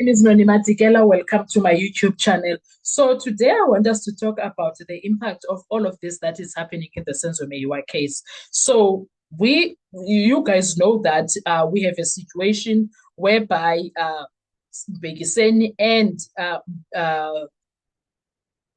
name is Noni Matikela. Welcome to my YouTube channel. So today I want us to talk about the impact of all of this that is happening in the Senzo Meyiwa case. So you guys know that we have a situation whereby Mbekiseni and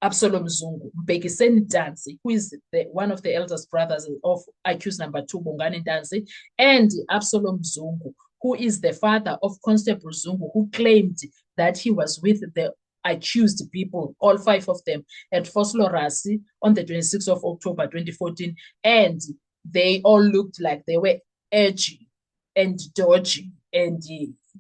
Absalom Zungu, Mbekiseni Dansi, who is one of the eldest brothers of accused number 2, Bongani Dansi, and Absalom Zungu, who is the father of Constable Zungu, who claimed that he was with the accused people, all 5 of them, at Foslo Rasi on the 26th of October 2014, and they all looked like they were edgy and dodgy. And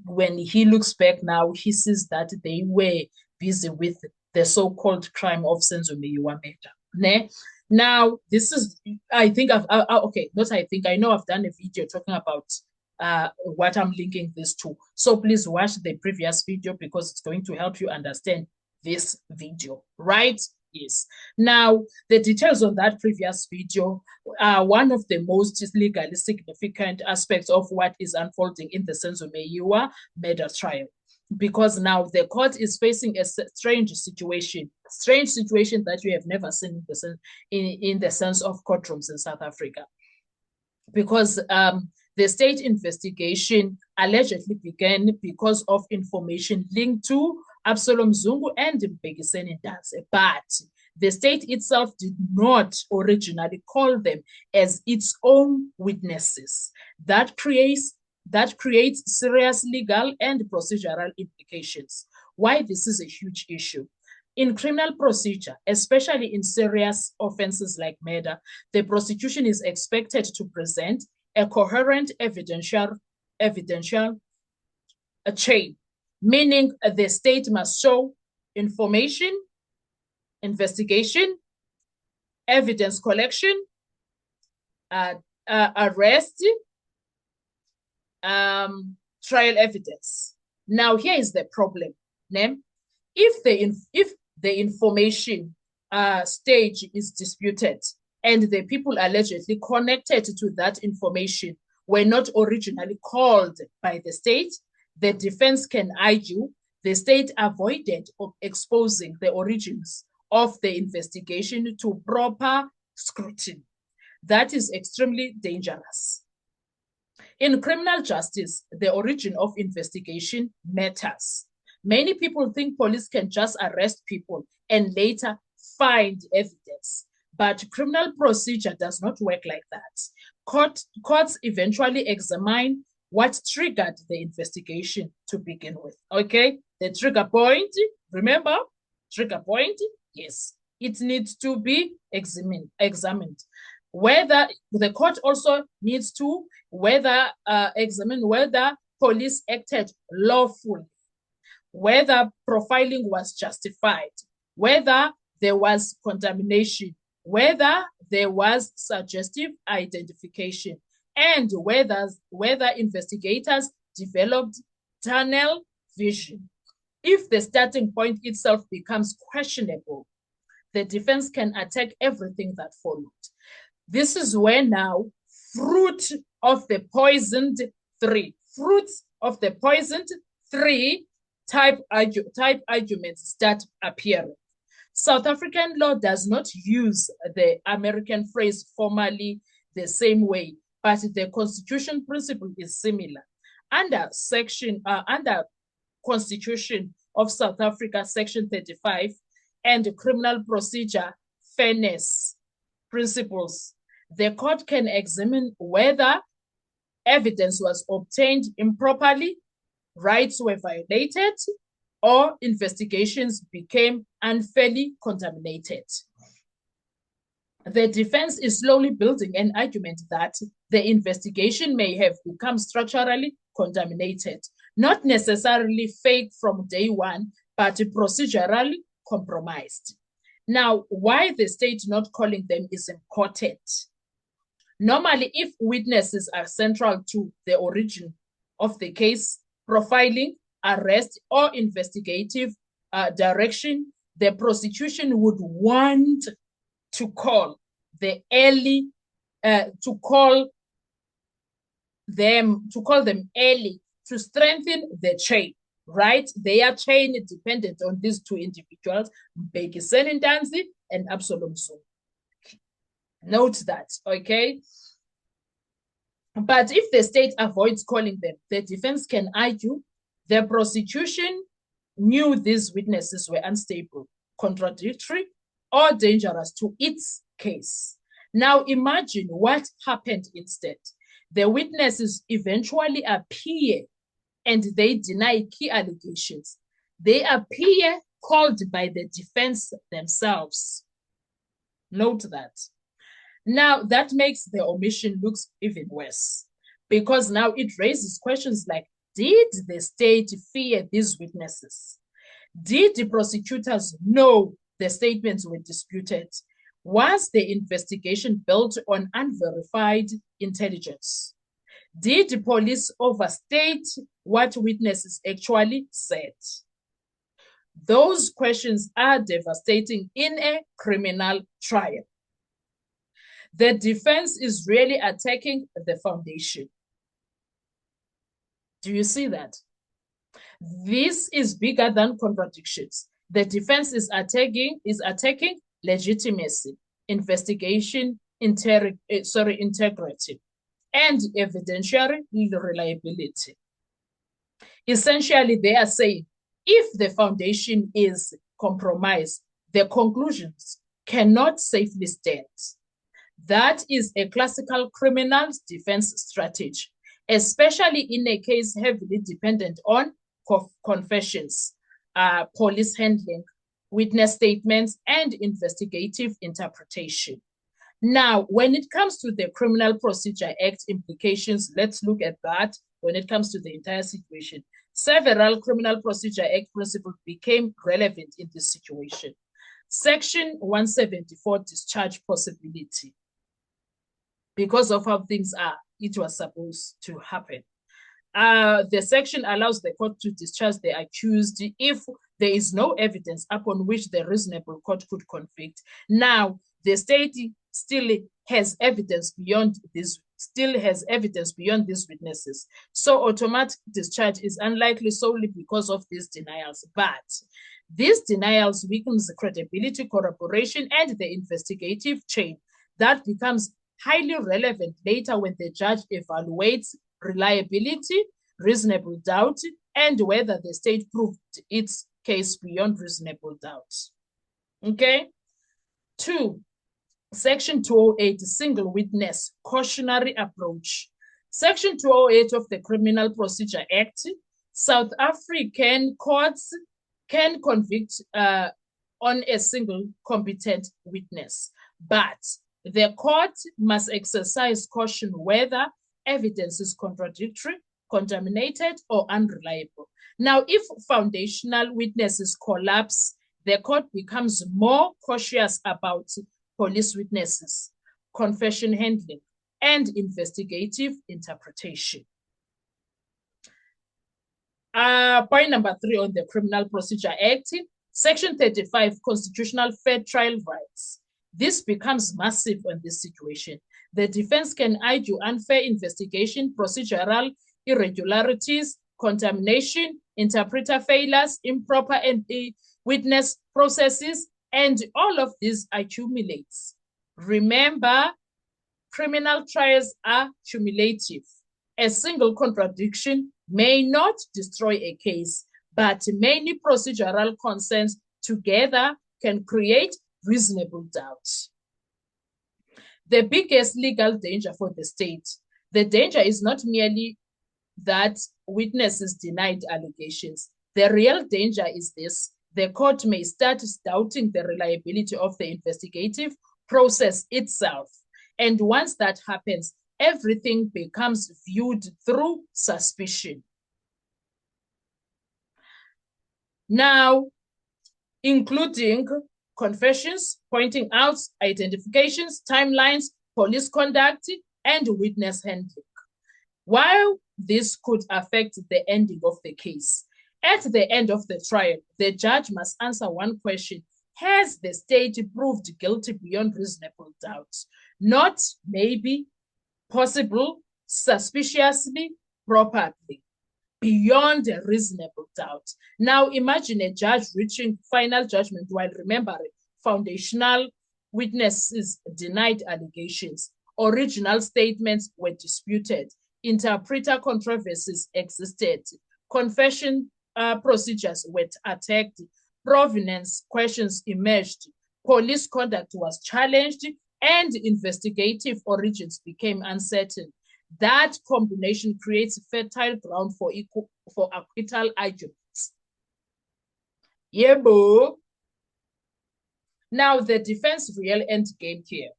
when he looks back now, he sees that they were busy with the so-called crime of Senzo Meyiwa murder. Ne? Now, this is, I think I know I've done a video talking about what I'm linking this to. So please watch the previous video because it's going to help you understand this video, right? Yes. Now, the details on that previous video are one of the most legally significant aspects of what is unfolding in the Senzo Meyiwa murder trial. Because now the court is facing a strange situation that you have never seen in the sense of courtrooms in South Africa. Because the state investigation allegedly began because of information linked to Absalom Zungu and Mbekiseni Dansi, but the state itself did not originally call them as its own witnesses. That creates serious legal and procedural implications. Why this is a huge issue. In criminal procedure, especially in serious offenses like murder, the prosecution is expected to present a coherent evidential chain, meaning the state must show information, investigation, evidence collection, arrest, trial evidence. Now, here is the problem. If the information stage is disputed and the people allegedly connected to that information were not originally called by the state, the defense can argue the state avoided exposing the origins of the investigation to proper scrutiny. That is extremely dangerous. In criminal justice, the origin of investigation matters. Many people think police can just arrest people and later find evidence. But criminal procedure does not work like that. Courts eventually examine what triggered the investigation to begin with. Okay? The trigger point, remember? Trigger point, yes. It needs to be examined. Whether the court also needs to examine whether police acted lawfully, whether profiling was justified, whether there was contamination, whether there was suggestive identification, and whether investigators developed tunnel vision. If the starting point itself becomes questionable, the defense can attack everything that followed. This is where now fruits of the poisoned three type arguments start appearing. South African law does not use the American phrase formally the same way, but the constitution principle is similar. Under Constitution of South Africa, Section 35, and criminal procedure fairness principles, the court can examine whether evidence was obtained improperly, rights were violated, or investigations became unfairly contaminated. The defense is slowly building an argument that the investigation may have become structurally contaminated, not necessarily fake from day one, but procedurally compromised. Now, why the state not calling them is important. Normally, if witnesses are central to the origin of the case, profiling, arrest, or investigative direction, the prosecution would want to call them early to strengthen the chain. right? Their chain is dependent on these two individuals, Mbekiseni Ntanzi and Absalom Zungu. Note that, okay? But if the state avoids calling them, the defense can argue the prosecution knew these witnesses were unstable, contradictory, or dangerous to its case. Now imagine what happened instead. The witnesses eventually appear and they deny key allegations. They appear called by the defense themselves. Note that. Now, that makes the omission look even worse because now it raises questions like, did the state fear these witnesses? Did the prosecutors know the statements were disputed? Was the investigation built on unverified intelligence? Did the police overstate what witnesses actually said? Those questions are devastating in a criminal trial. The defense is really attacking the foundation. Do you see that? This is bigger than contradictions. The defense is attacking legitimacy, investigation, integrity, and evidentiary reliability. Essentially, they are saying, if the foundation is compromised, the conclusions cannot safely stand. That is a classical criminal defense strategy, especially in a case heavily dependent on confessions, police handling, witness statements, and investigative interpretation. Now, when it comes to the Criminal Procedure Act implications, let's look at that when it comes to the entire situation. Several Criminal Procedure Act principles became relevant in this situation. Section 174, discharge possibility. Because of how things are, it was supposed to happen. The section allows the court to discharge the accused if there is no evidence upon which the reasonable court could convict. Now, the state still has evidence beyond these witnesses. So automatic discharge is unlikely solely because of these denials. But these denials weakens the credibility, corroboration, and the investigative chain. That becomes highly relevant later when the judge evaluates reliability, reasonable doubt, and whether the state proved its case beyond reasonable doubt. Okay? 2, Section 208, single witness cautionary approach. Section 208 of the Criminal Procedure Act, South African courts can convict on a single competent witness, but the court must exercise caution whether evidence is contradictory, contaminated, or unreliable. Now, if foundational witnesses collapse, the court becomes more cautious about police witnesses, confession handling, and investigative interpretation. Point number 3 on the Criminal Procedure Act, Section 35, constitutional fair trial rights. This becomes massive on this situation. The defense can argue unfair investigation, procedural irregularities, contamination, interpreter failures, improper witness processes, and all of this accumulates. Remember, criminal trials are cumulative. A single contradiction may not destroy a case, but many procedural concerns together can create reasonable doubt. The biggest legal danger for the state, the danger is not merely that witnesses denied allegations. The real danger is this: the court may start doubting the reliability of the investigative process itself. And once that happens, everything becomes viewed through suspicion. Now, including confessions, pointing out identifications, timelines, police conduct, and witness handling. While this could affect the ending of the case, at the end of the trial, the judge must answer one question: has the state proved guilty beyond reasonable doubt? Not maybe, possible, suspiciously, probably. beyond a reasonable doubt. Now imagine a judge reaching final judgment while remembering foundational witnesses denied allegations, original statements were disputed, interpreter controversies existed, confession procedures were attacked, provenance questions emerged, police conduct was challenged, and investigative origins became uncertain. That combination creates fertile ground for acquittal arguments. Yebo. Now the defense real end game here.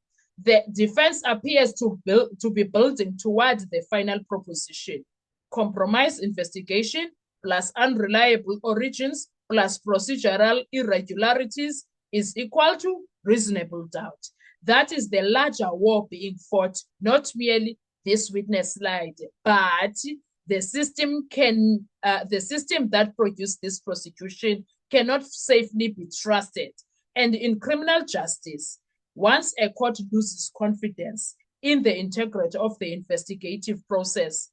The defense appears to be building towards the final proposition. Compromise investigation plus unreliable origins plus procedural irregularities is equal to reasonable doubt. That is the larger war being fought, not merely this witness slide, but the system that produced this prosecution cannot safely be trusted. And in criminal justice, once a court loses confidence in the integrity of the investigative process,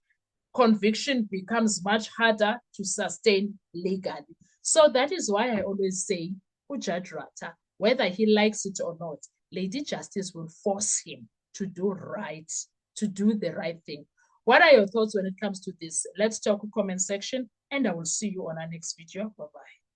conviction becomes much harder to sustain legally. So that is why I always say, Judge Ratta, whether he likes it or not, Lady Justice will force him to do right, to do the right thing. What are your thoughts when it comes to this? Let's talk comment section, and I will see you on our next video. Bye-bye.